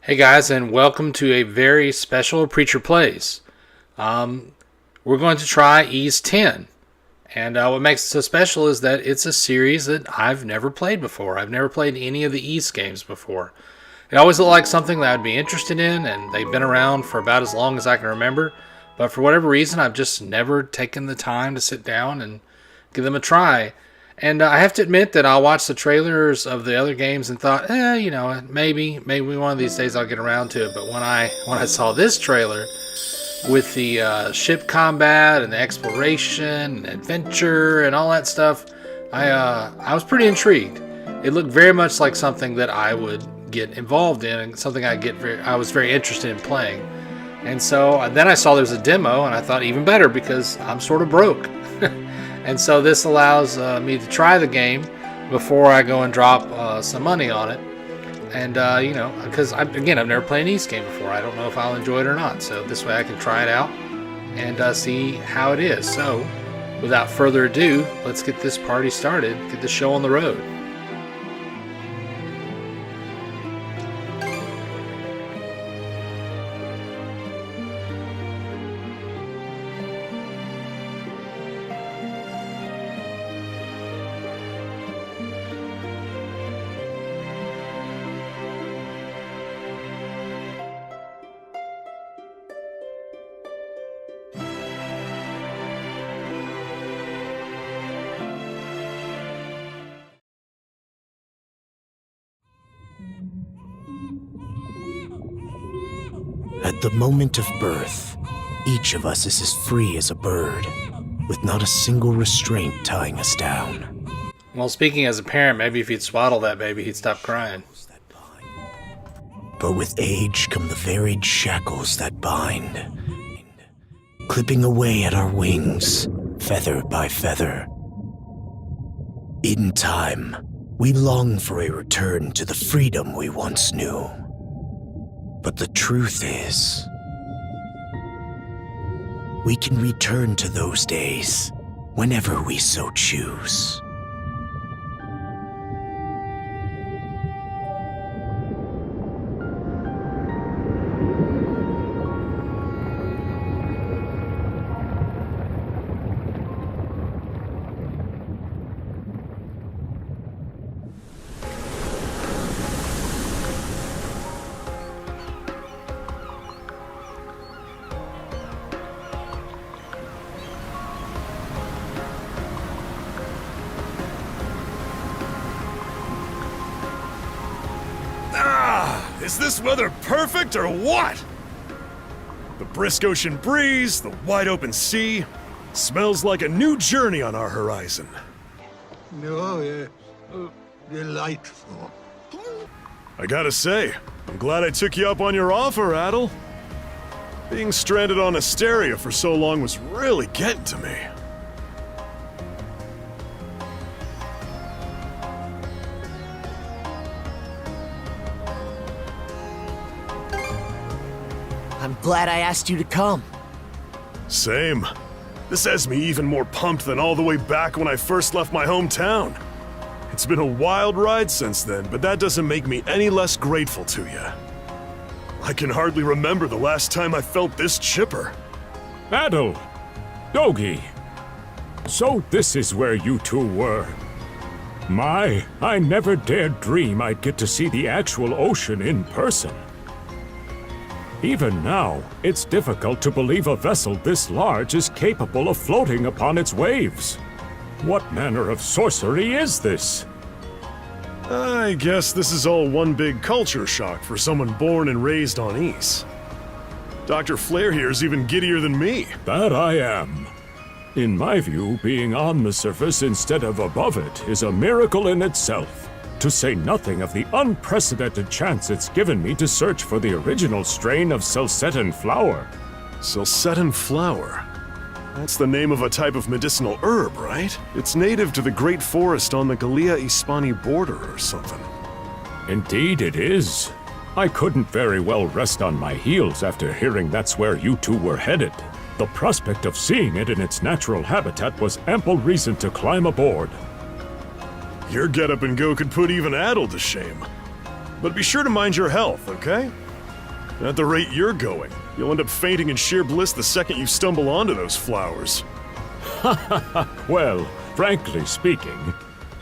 Hey guys, and welcome to a very special Preacher Plays. We're going to try Ys 10. And what makes it so special is that it's a series that I've never played before. I've never played any of the Ys games before. It always looked like something that I'd be interested in, and they've been around for about as long as I can remember. But for whatever reason, I've just never taken the time to sit down and give them a try. And I have to admit that I watched the trailers of the other games and thought, maybe one of these days I'll get around to it. But when I saw this trailer with the ship combat and the exploration and adventure and all that stuff, I was pretty intrigued. It looked very much like something that I would get involved in and something I was very interested in playing. And so then I saw there was a demo, and I thought even better because I'm sort of broke. And so this allows me to try the game before I go and drop some money on it. And, because I've never played an Ys game before. I don't know if I'll enjoy it or not. So this way I can try it out and see how it is. So without further ado, let's get this party started, get the show on the road. At the moment of birth, each of us is as free as a bird, with not a single restraint tying us down. Well, speaking as a parent, maybe if you'd swaddle that baby, he'd stop crying. But with age come the varied shackles that bind, clipping away at our wings, feather by feather. In time, we long for a return to the freedom we once knew. But the truth is, we can return to those days whenever we so choose. Is this weather perfect or what? The brisk ocean breeze, the wide open sea, smells like a new journey on our horizon. No, delightful. I gotta say, I'm glad I took you up on your offer, Adel. Being stranded on Asteria for so long was really getting to me. I'm glad I asked you to come. Same. This has me even more pumped than all the way back when I first left my hometown. It's been a wild ride since then, but that doesn't make me any less grateful to you. I can hardly remember the last time I felt this chipper. Adel! Dogi! So this is where you two were. I never dared dream I'd get to see the actual ocean in person. Even now, it's difficult to believe a vessel this large is capable of floating upon its waves. What manner of sorcery is this? I guess this is all one big culture shock for someone born and raised on Ys. Dr. Flair here is even giddier than me. That I am. In my view, being on the surface instead of above it is a miracle in itself. To say nothing of the unprecedented chance it's given me to search for the original strain of Selcetan flower. Selcetan flower? That's the name of a type of medicinal herb, right? It's native to the Great Forest on the Gallia-Hispani border or something. Indeed it is. I couldn't very well rest on my heels after hearing that's where you two were headed. The prospect of seeing it in its natural habitat was ample reason to climb aboard. Your get-up and go could put even Adel to shame. But be sure to mind your health, okay? At the rate you're going, you'll end up fainting in sheer bliss the second you stumble onto those flowers. Well, frankly speaking,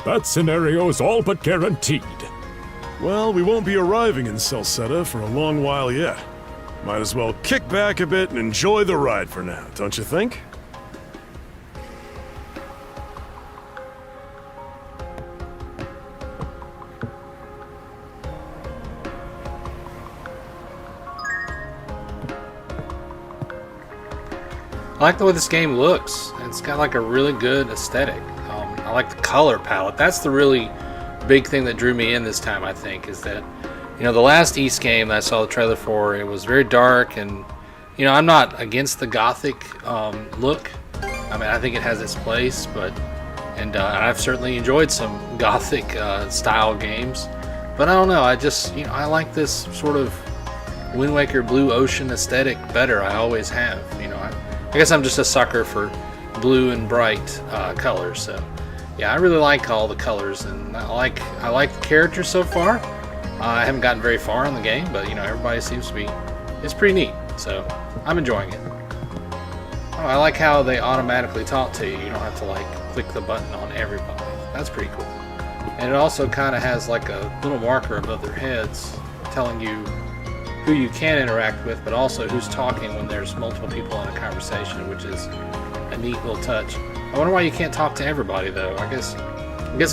that scenario's all but guaranteed. Well, we won't be arriving in Salsetta for a long while yet. Might as well kick back a bit and enjoy the ride for now, don't you think? I like the way this game looks. It's got like a really good aesthetic. I like the color palette. That's the really big thing that drew me in this time, I think, is that, the last East game that I saw the trailer for, it was very dark, and, I'm not against the Gothic look. I mean, I think it has its place, and I've certainly enjoyed some Gothic style games. But I don't know, I just, I like this sort of Wind Waker Blue Ocean aesthetic better. I always have, I guess I'm just a sucker for blue and bright colors. So, yeah, I really like all the colors, and I like the characters so far. I haven't gotten very far in the game, but everybody seems to be. It's pretty neat, so I'm enjoying it. Oh, I like how they automatically talk to you. You don't have to click the button on everybody. That's pretty cool. And it also kind of has like a little marker above their heads, telling you who you can interact with, but also who's talking when there's multiple people in a conversation, which is a neat little touch. I wonder why you can't talk to everybody, though. I guess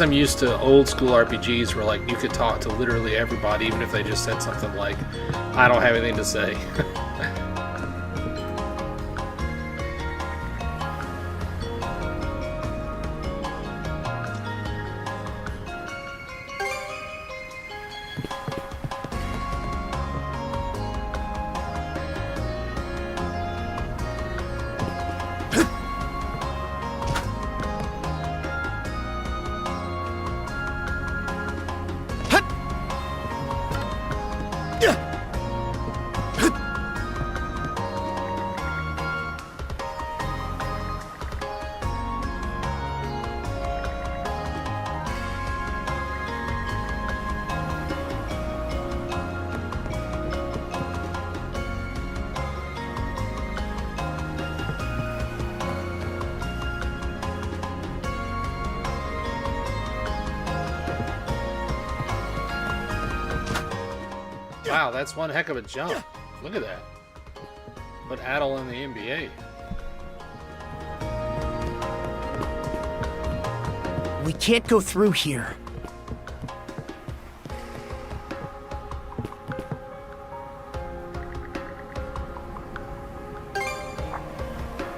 I'm used to old school RPGs where you could talk to literally everybody, even if they just said something like, "I don't have anything to say." Wow, that's one heck of a jump. Look at that. But Adel in the NBA. We can't go through here.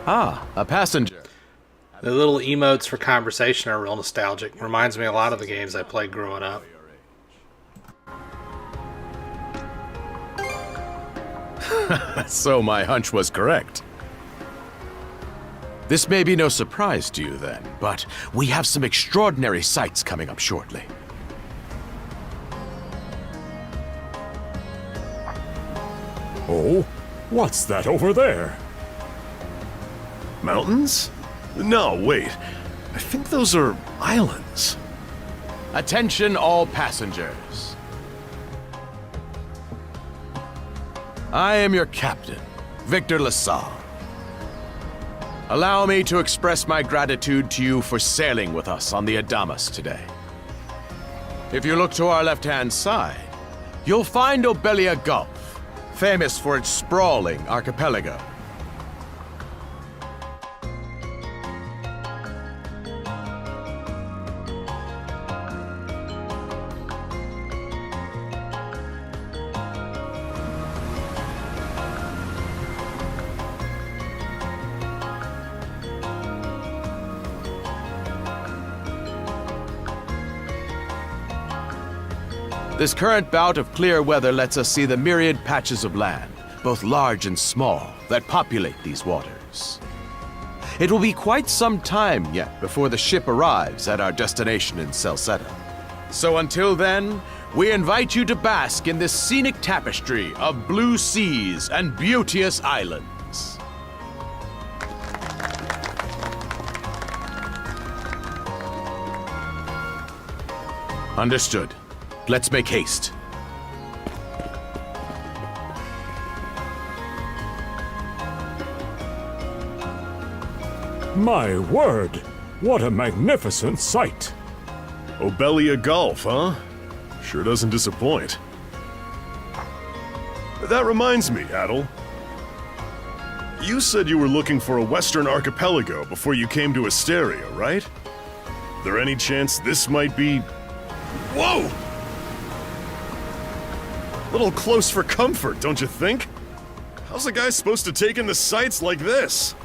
Ah, a passenger. The little emotes for conversation are real nostalgic. Reminds me a lot of the games I played growing up. So my hunch was correct. This may be no surprise to you then, but we have some extraordinary sights coming up shortly. Oh? What's that over there? Mountains? No, wait. I think those are islands. Attention all passengers. I am your captain, Victor LaSalle. Allow me to express my gratitude to you for sailing with us on the Adamas today. If you look to our left-hand side, you'll find Obelia Gulf, famous for its sprawling archipelago. This current bout of clear weather lets us see the myriad patches of land, both large and small, that populate these waters. It will be quite some time yet before the ship arrives at our destination in Salsetta. So until then, we invite you to bask in this scenic tapestry of blue seas and beauteous islands. Understood. Let's make haste. My word! What a magnificent sight! Obelia Gulf, huh? Sure doesn't disappoint. That reminds me, Adel. You said you were looking for a western archipelago before you came to Asteria, right? There any chance this might be... Whoa! Little close for comfort, don't you think? How's a guy supposed to take in the sights like this?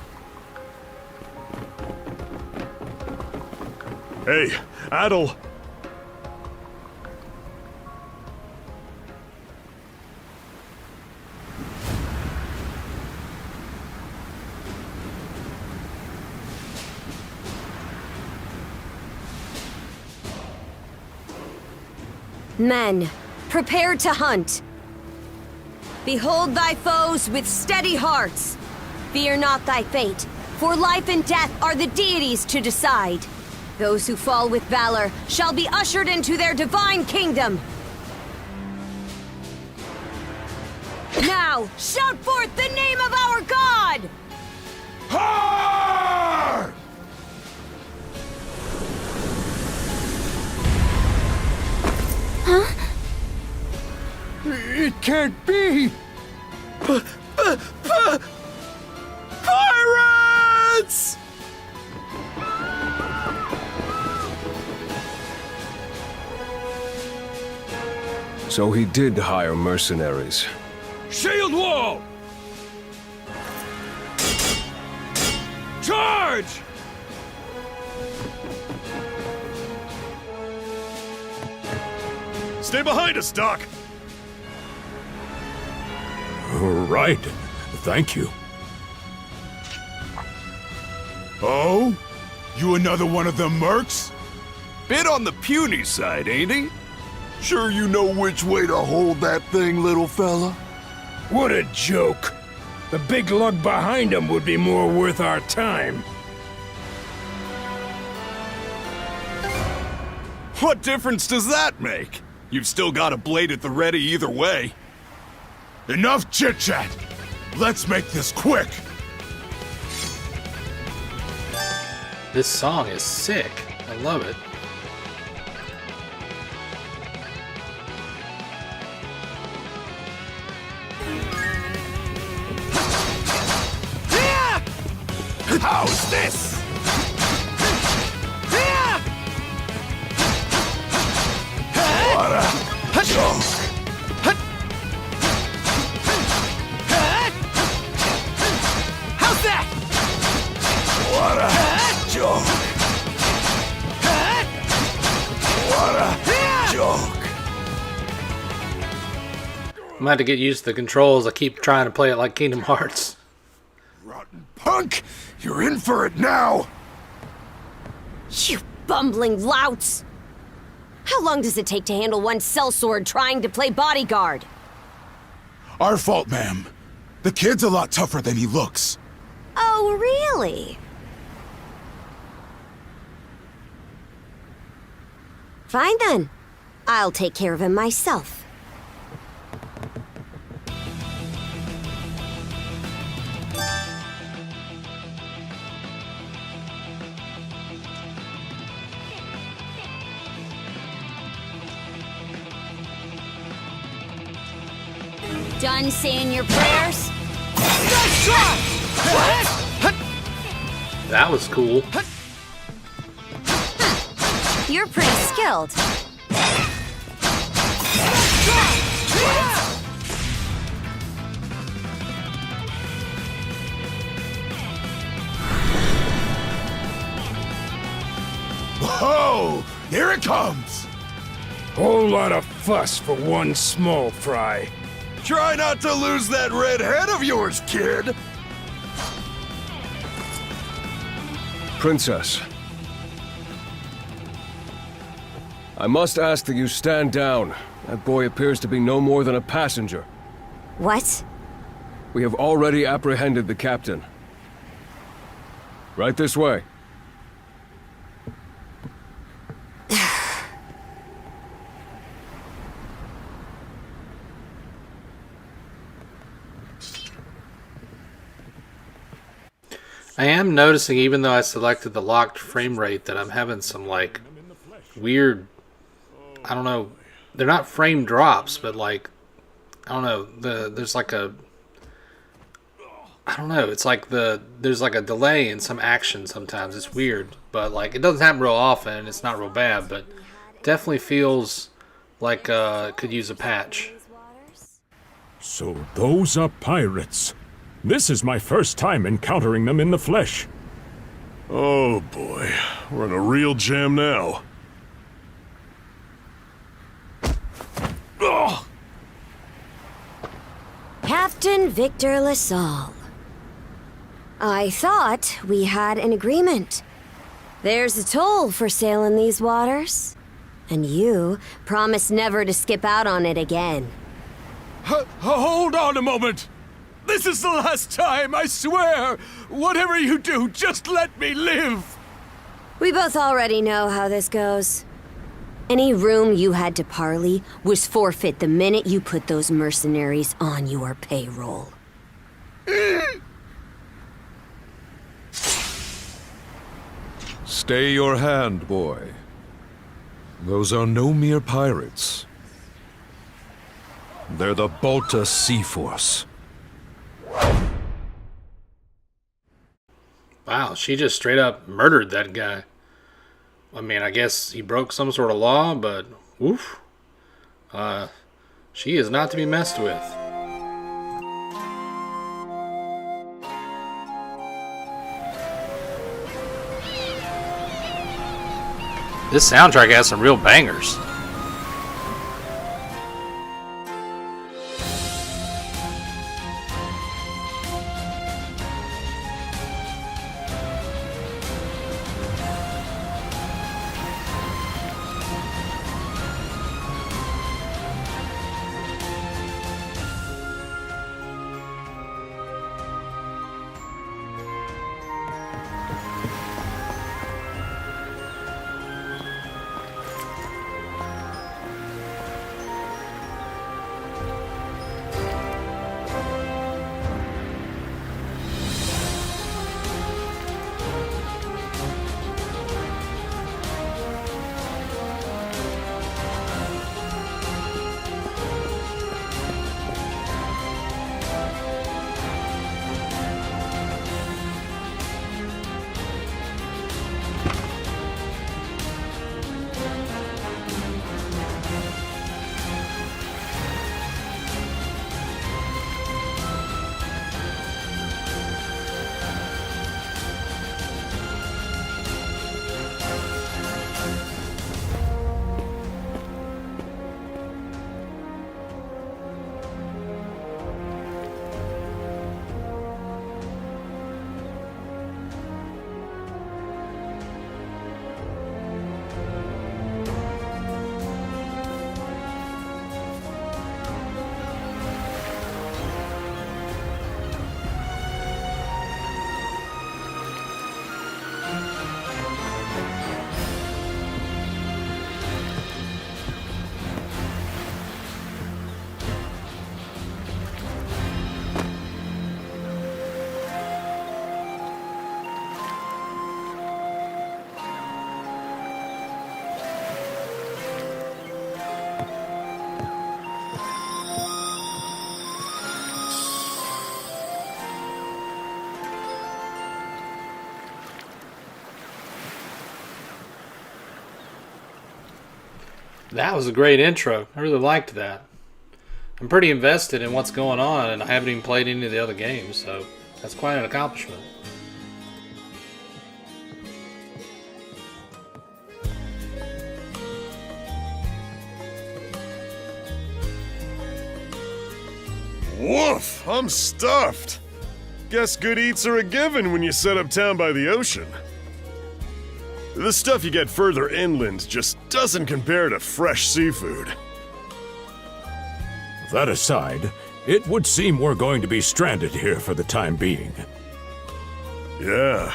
Hey, Adel! Men, prepare to hunt. Behold thy foes with steady hearts. Fear not thy fate, for life and death are the deities to decide. Those who fall with valor shall be ushered into their divine kingdom. Now, shout forth the name of our god! Har! It can't be! Pirates! So he did hire mercenaries. Shield wall! Charge! Stay behind us, Doc! Right. Thank you. Oh? You another one of them mercs? Bit on the puny side, ain't he? Sure you know which way to hold that thing, little fella? What a joke. The big lug behind him would be more worth our time. What difference does that make? You've still got a blade at the ready either way. Enough chit-chat! Let's make this quick! This song is sick. I love it. How's this? What a joke! How's that? What a joke! What a joke! I'm gonna have to get used to the controls. I keep trying to play it like Kingdom Hearts. Rotten punk! You're in for it now! You bumbling louts! How long does it take to handle one sellsword trying to play bodyguard? Our fault, ma'am. The kid's a lot tougher than he looks. Oh, really? Fine then. I'll take care of him myself. Done saying your prayers? That was cool. You're pretty skilled. Whoa! Here it comes! Whole lot of fuss for one small fry. Try not to lose that red head of yours, kid! Princess. I must ask that you stand down. That boy appears to be no more than a passenger. What? We have already apprehended the captain. Right this way. I am noticing, even though I selected the locked frame rate, that I'm having some, like, weird, I don't know, they're not frame drops, but, like, I don't know, there's like a, I don't know, it's like there's like a delay in some action sometimes. It's weird, but, like, it doesn't happen real often, and it's not real bad, but definitely feels like it could use a patch. So those are pirates. This is my first time encountering them in the flesh. Oh boy, we're in a real jam now. Ugh. Captain Victor LaSalle. I thought we had an agreement. There's a toll for sailing these waters. And you promised never to skip out on it again. Hold on a moment! This is the last time, I swear! Whatever you do, just let me live! We both already know how this goes. Any room you had to parley was forfeit the minute you put those mercenaries on your payroll. Stay your hand, boy. Those are no mere pirates. They're the Balta Sea Force. Wow, she just straight up murdered that guy. I mean, I guess he broke some sort of law, but oof. She is not to be messed with. This soundtrack has some real bangers. That was a great intro. I really liked that. I'm pretty invested in what's going on, and I haven't even played any of the other games, so that's quite an accomplishment. Woof! I'm stuffed. Guess good eats are a given when you set up town by the ocean. The stuff you get further inland just doesn't compare to fresh seafood. That aside, it would seem we're going to be stranded here for the time being. Yeah.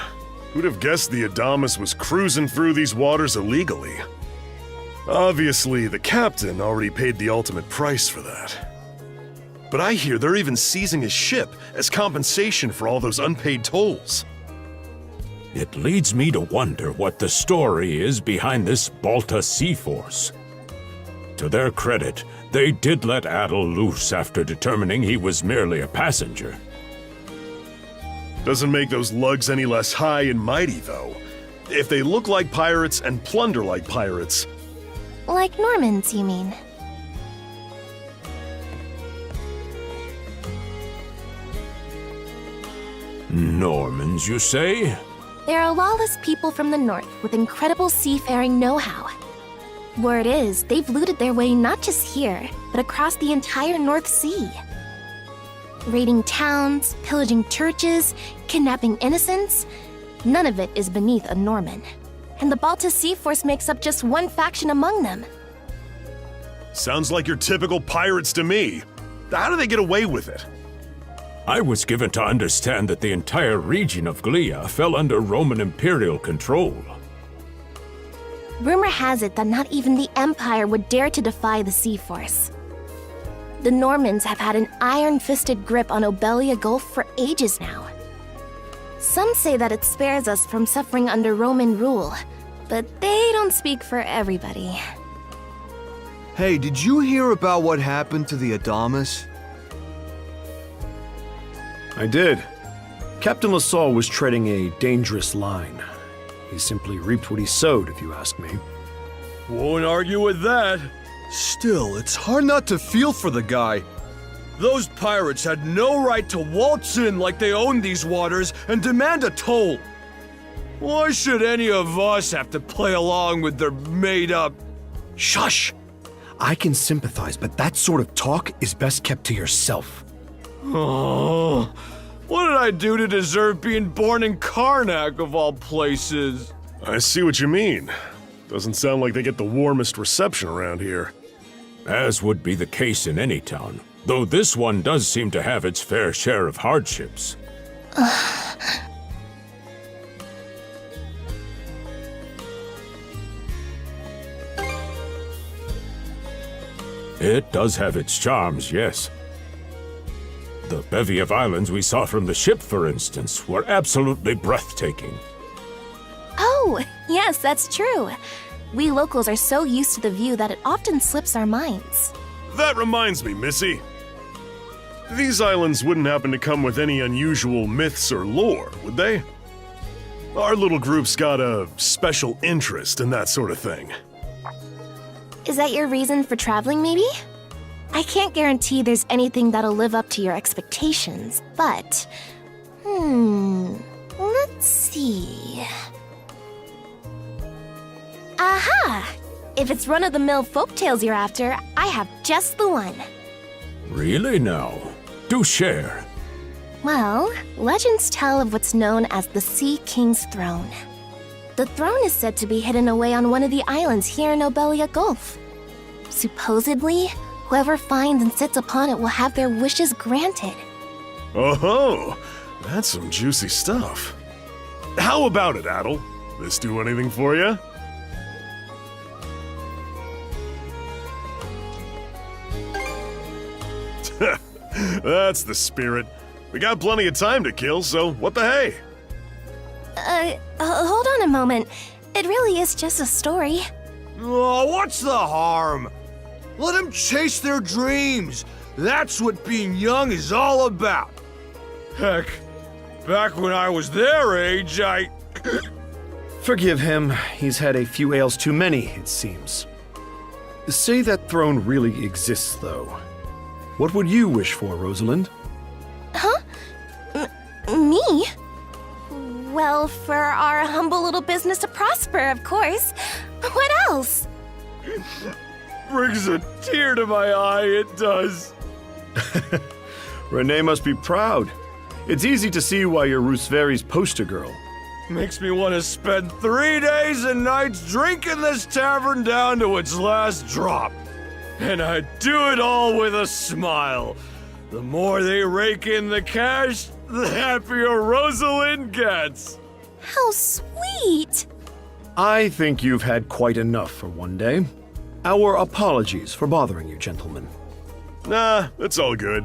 Who'd have guessed the Adamas was cruising through these waters illegally? Obviously, the captain already paid the ultimate price for that. But I hear they're even seizing his ship as compensation for all those unpaid tolls. It leads me to wonder what the story is behind this Balta Sea Force. To their credit, they did let Adel loose after determining he was merely a passenger. Doesn't make those lugs any less high and mighty, though. If they look like pirates and plunder like pirates... Like Normans, you mean? Normans, you say? They're a lawless people from the north with incredible seafaring know-how. Word is, they've looted their way not just here, but across the entire North Sea. Raiding towns, pillaging churches, kidnapping innocents, none of it is beneath a Norman. And the Balta Sea Force makes up just one faction among them. Sounds like your typical pirates to me. How do they get away with it? I was given to understand that the entire region of Glia fell under Roman imperial control. Rumor has it that not even the Empire would dare to defy the Sea Force. The Normans have had an iron-fisted grip on Obelia Gulf for ages now. Some say that it spares us from suffering under Roman rule, but they don't speak for everybody. Hey, did you hear about what happened to the Adamas? I did. Captain LaSalle was treading a dangerous line. He simply reaped what he sowed, if you ask me. Won't argue with that. Still, it's hard not to feel for the guy. Those pirates had no right to waltz in like they owned these waters and demand a toll. Why should any of us have to play along with their made-up... Shush! I can sympathize, but that sort of talk is best kept to yourself. Oh, what did I do to deserve being born in Karnak, of all places? I see what you mean. Doesn't sound like they get the warmest reception around here. As would be the case in any town, though this one does seem to have its fair share of hardships. It does have its charms, yes. The bevy of islands we saw from the ship, for instance, were absolutely breathtaking. Oh, yes, that's true. We locals are so used to the view that it often slips our minds. That reminds me, Missy. These islands wouldn't happen to come with any unusual myths or lore, would they? Our little group's got a special interest in that sort of thing. Is that your reason for traveling, maybe? I can't guarantee there's anything that'll live up to your expectations, but... let's see... Aha! If it's run-of-the-mill folktales you're after, I have just the one. Really now? Do share. Well, legends tell of what's known as the Sea King's Throne. The throne is said to be hidden away on one of the islands here in Obelia Gulf. Supposedly, whoever finds and sits upon it will have their wishes granted. Oh-ho! That's some juicy stuff. How about it, Adel? This do anything for you? That's the spirit. We got plenty of time to kill, so what the hey? Hold on a moment. It really is just a story. Oh, what's the harm? Let them chase their dreams. That's what being young is all about. Heck, back when I was their age, I... Forgive him. He's had a few ales too many, it seems. Say that throne really exists, though. What would you wish for, Rosalind? Huh? Me? Well, for our humble little business to prosper, of course. What else? Brings a tear to my eye, it does. Renee must be proud. It's easy to see why you're Rooseveri's poster girl. Makes me want to spend 3 days and nights drinking this tavern down to its last drop. And I do it all with a smile. The more they rake in the cash, the happier Rosalind gets. How sweet! I think you've had quite enough for one day. Our apologies for bothering you, gentlemen. Nah, it's all good.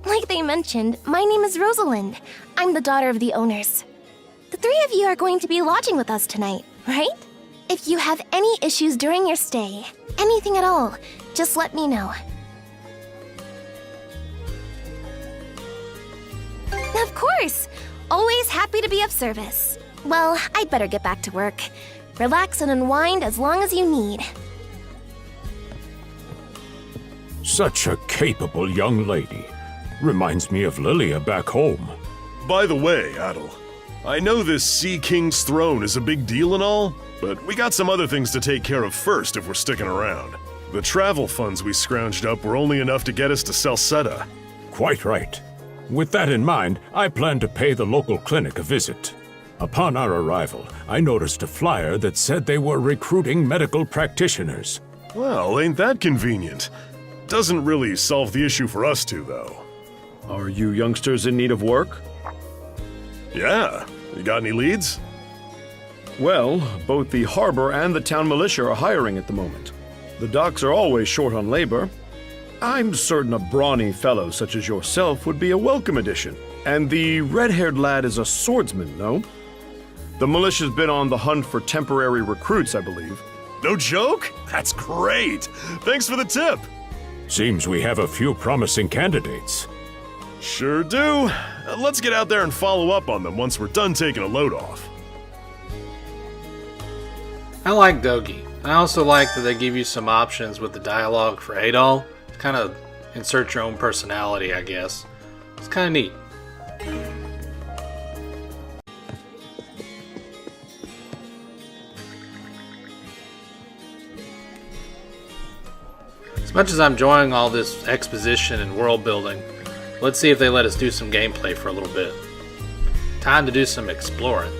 Like they mentioned, my name is Rosalind. I'm the daughter of the owners. The 3 of you are going to be lodging with us tonight, right? If you have any issues during your stay, anything at all, just let me know. Of course! Always happy to be of service. Well, I'd better get back to work. Relax and unwind as long as you need. Such a capable young lady. Reminds me of Lilia back home. By the way, Adel, I know this Sea King's throne is a big deal and all, but we got some other things to take care of first if we're sticking around. The travel funds we scrounged up were only enough to get us to Salsetta. Quite right. With that in mind, I plan to pay the local clinic a visit. Upon our arrival, I noticed a flyer that said they were recruiting medical practitioners. Well, ain't that convenient? Doesn't really solve the issue for us two, though. Are you youngsters in need of work? Yeah. You got any leads? Well, both the harbor and the town militia are hiring at the moment. The docks are always short on labor. I'm certain a brawny fellow such as yourself would be a welcome addition. And the red-haired lad is a swordsman, no? The militia's been on the hunt for temporary recruits, I believe. No joke? That's great! Thanks for the tip! Seems we have a few promising candidates. Sure do. Let's get out there and follow up on them once we're done taking a load off. I like Dogi. I also like that they give you some options with the dialogue for Adol. Kind of insert your own personality, I guess. It's kind of neat. As much as I'm enjoying all this exposition and world building, let's see if they let us do some gameplay for a little bit. Time to do some exploring.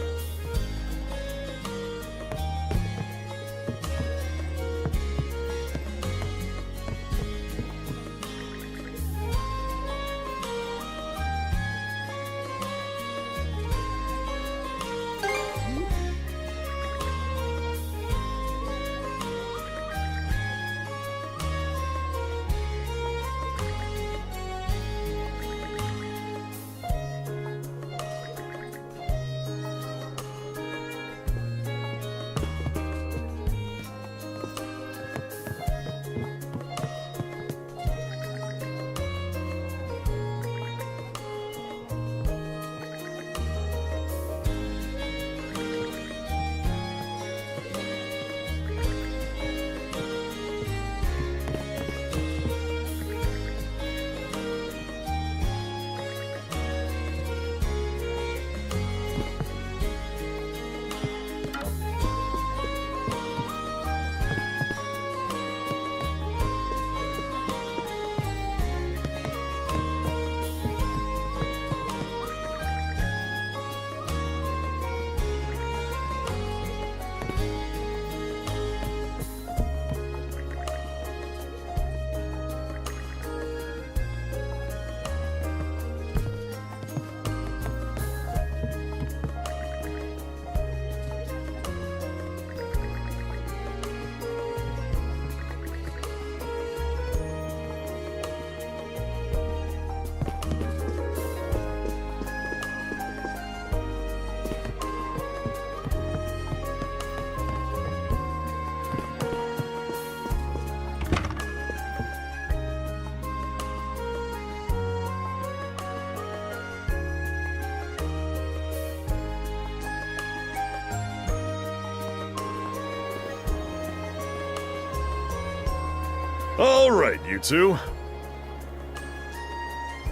All right, you two.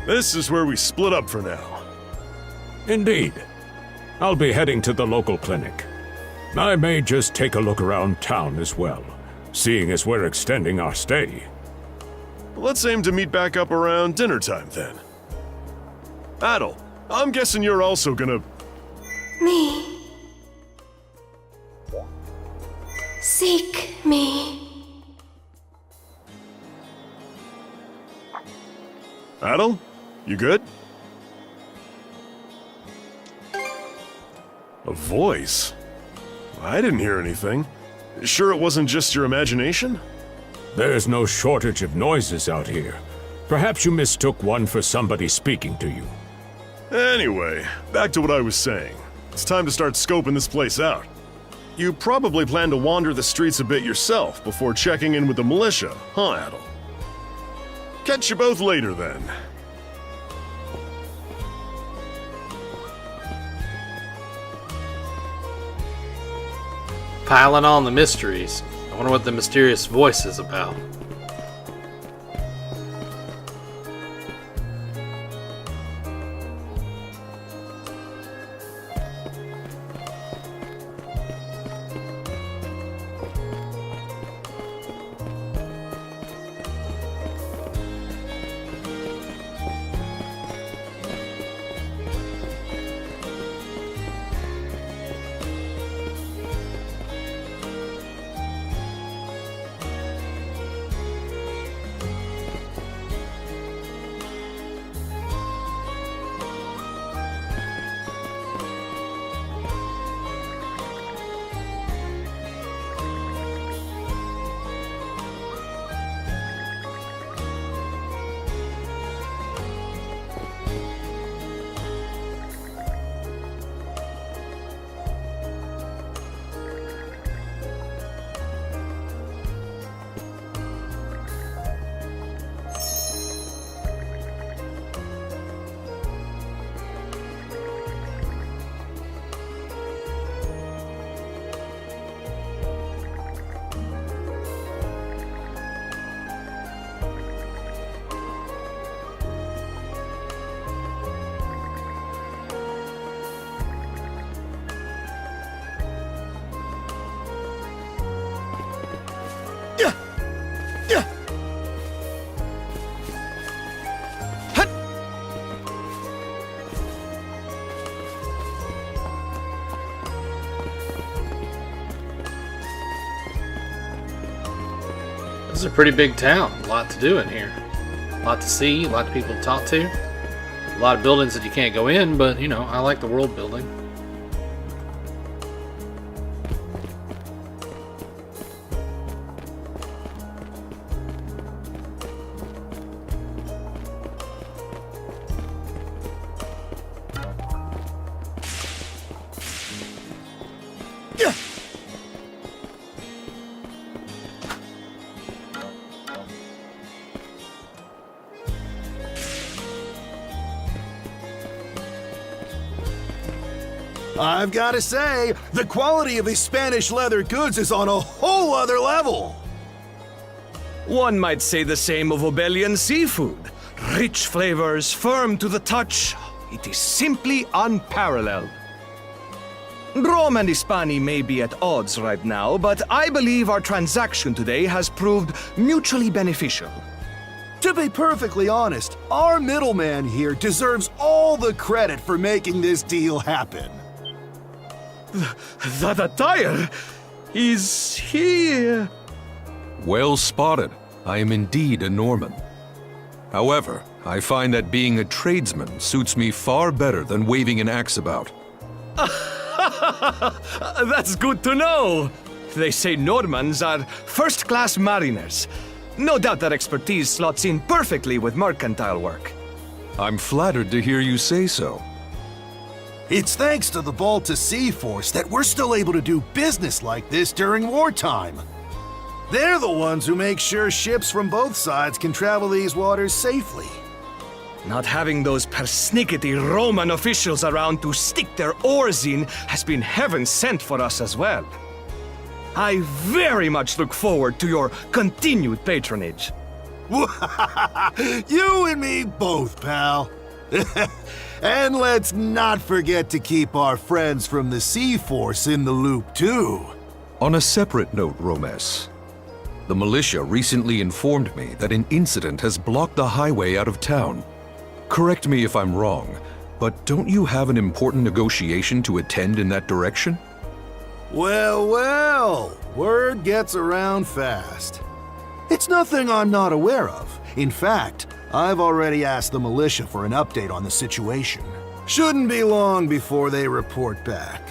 This is where we split up for now. Indeed. I'll be heading to the local clinic. I may just take a look around town as well, seeing as we're extending our stay. Let's aim to meet back up around dinner time then. Adel, I'm guessing you're also gonna... Me. Seek me. Adel, you good? A voice? I didn't hear anything. Sure it wasn't just your imagination? There's no shortage of noises out here. Perhaps you mistook one for somebody speaking to you. Anyway, back to what I was saying. It's time to start scoping this place out. You probably plan to wander the streets a bit yourself before checking in with the militia, huh, Adel? Catch you both later, then. Piling on the mysteries. I wonder what the mysterious voice is about. This is a pretty big town. A lot to do in here. A lot to see, a lot of people to talk to. A lot of buildings that you can't go in, but, you know, I like the world building. I've got to say, the quality of these Spanish leather goods is on a whole other level. One might say the same of Obelian seafood. Rich flavors, firm to the touch. It is simply unparalleled. Rome and Hispania may be at odds right now, but I believe our transaction today has proved mutually beneficial. To be perfectly honest, our middleman here deserves all the credit for making this deal happen. That attire? Is he... Well spotted. I am indeed a Norman. However, I find that being a tradesman suits me far better than waving an axe about. That's good to know. They say Normans are first-class mariners. No doubt that expertise slots in perfectly with mercantile work. I'm flattered to hear you say so. It's thanks to the Balta Sea Force that we're still able to do business like this during wartime. They're the ones who make sure ships from both sides can travel these waters safely. Not having those persnickety Roman officials around to stick their oars in has been heaven sent for us as well. I very much look forward to your continued patronage. You and me both, pal. And let's not forget to keep our friends from the Sea Force in the loop, too. On a separate note, Romes, the militia recently informed me that an incident has blocked the highway out of town. Correct me if I'm wrong, but don't you have an important negotiation to attend in that direction? Well, well, word gets around fast. It's nothing I'm not aware of. In fact, I've already asked the militia for an update on the situation. Shouldn't be long before they report back.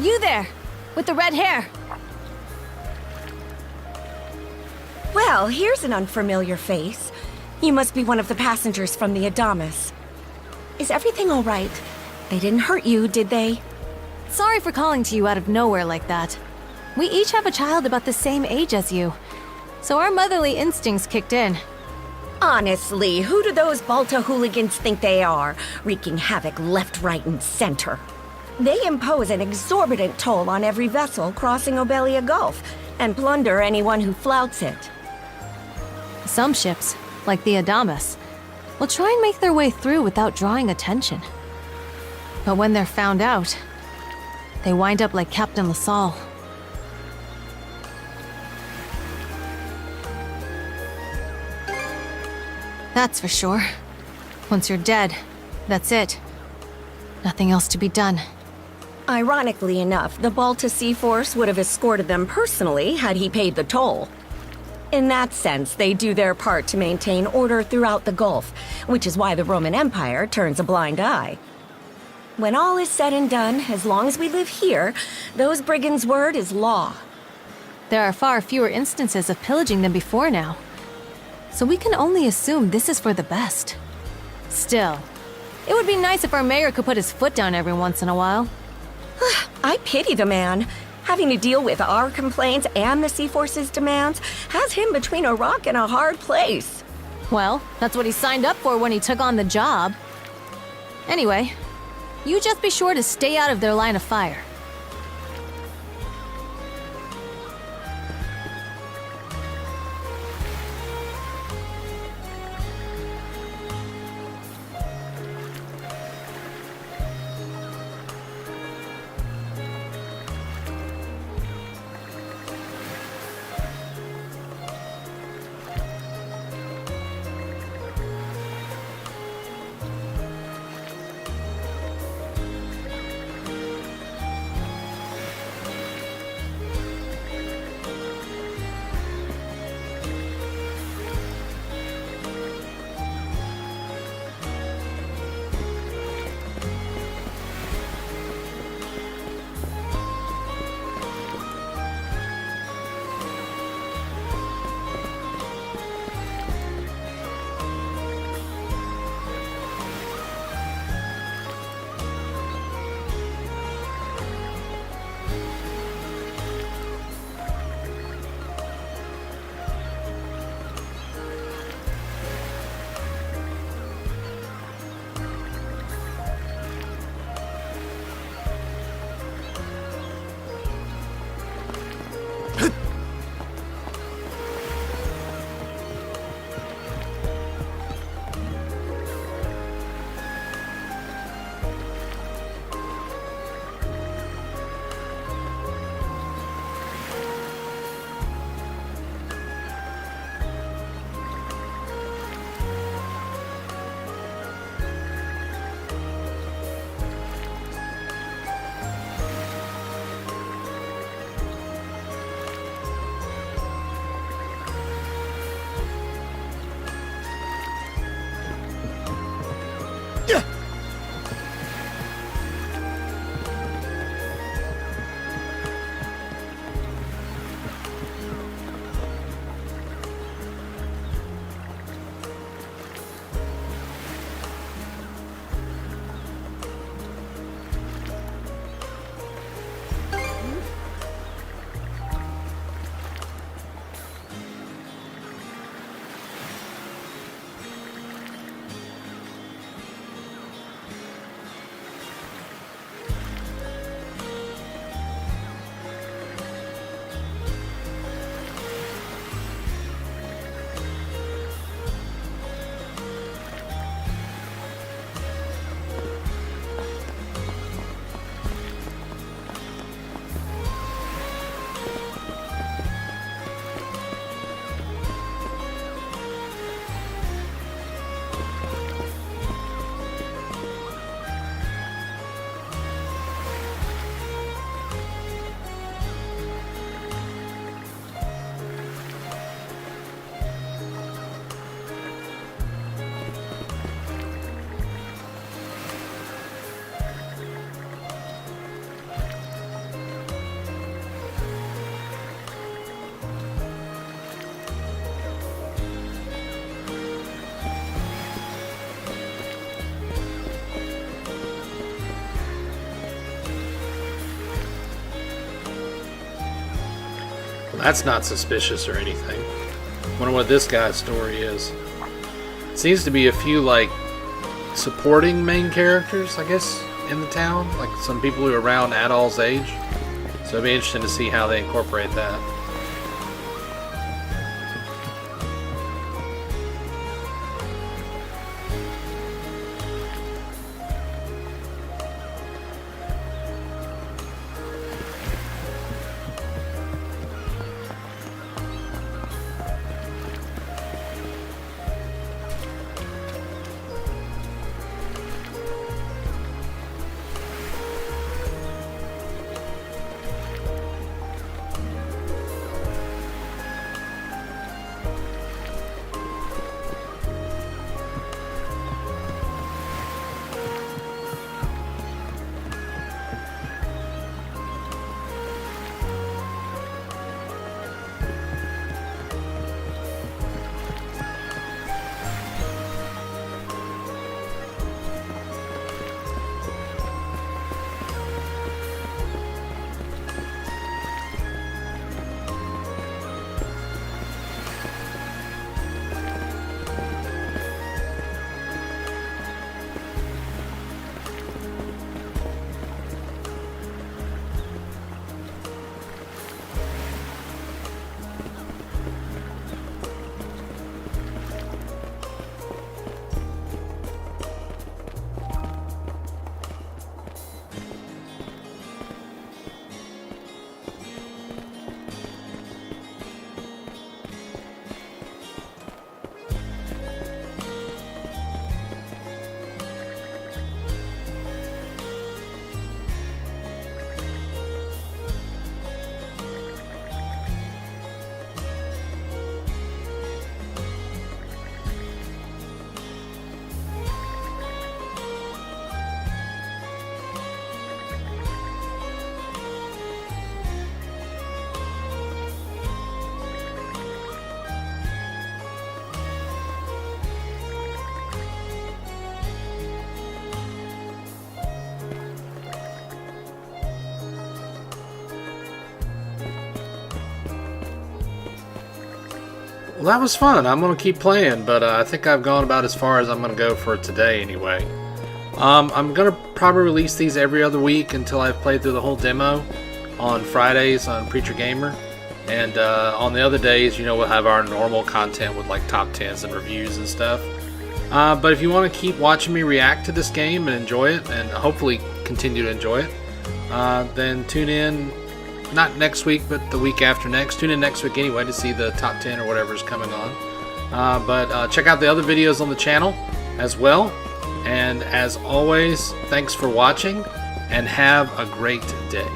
You there, with the red hair. Well, here's an unfamiliar face. You must be one of the passengers from the Adamas. Is everything all right? They didn't hurt you, did they? Sorry for calling to you out of nowhere like that. We each have a child about the same age as you, so our motherly instincts kicked in. Honestly, who do those Balta hooligans think they are, wreaking havoc left, right, and center? They impose an exorbitant toll on every vessel crossing Obelia Gulf, and plunder anyone who flouts it. Some ships, like the Adamas, will try and make their way through without drawing attention. But when they're found out, they wind up like Captain LaSalle. That's for sure. Once you're dead, that's it. Nothing else to be done. Ironically enough, the Balta Sea Force would have escorted them personally had he paid the toll. In that sense, they do their part to maintain order throughout the Gulf, which is why the Roman Empire turns a blind eye. When all is said and done, as long as we live here, those brigands' word is law. There are far fewer instances of pillaging than before now, so we can only assume this is for the best. Still, it would be nice if our mayor could put his foot down every once in a while. I pity the man. Having to deal with our complaints and the Sea Force's demands has him between a rock and a hard place. Well, that's what he signed up for when he took on the job. Anyway, you just be sure to stay out of their line of fire. That's not suspicious or anything. Wonder what this guy's story is. Seems to be a few, like, supporting main characters, I guess, in the town. Like, some people who are around Adol's age. So it'd be interesting to see how they incorporate that. Well, that was fun. I'm going to keep playing, but I think I've gone about as far as I'm going to go for today anyway. I'm going to probably release these every other week until I've played through the whole demo on Fridays on Preacher Gamer. And on the other days, you know, we'll have our normal content with like top 10s and reviews and stuff. But if you want to keep watching me react to this game and enjoy it, and hopefully continue to enjoy it, then tune in. Not next week, but the week after next. Tune in next week anyway to see the top 10 or whatever is coming on. But check out the other videos on the channel as well. And as always, thanks for watching and have a great day.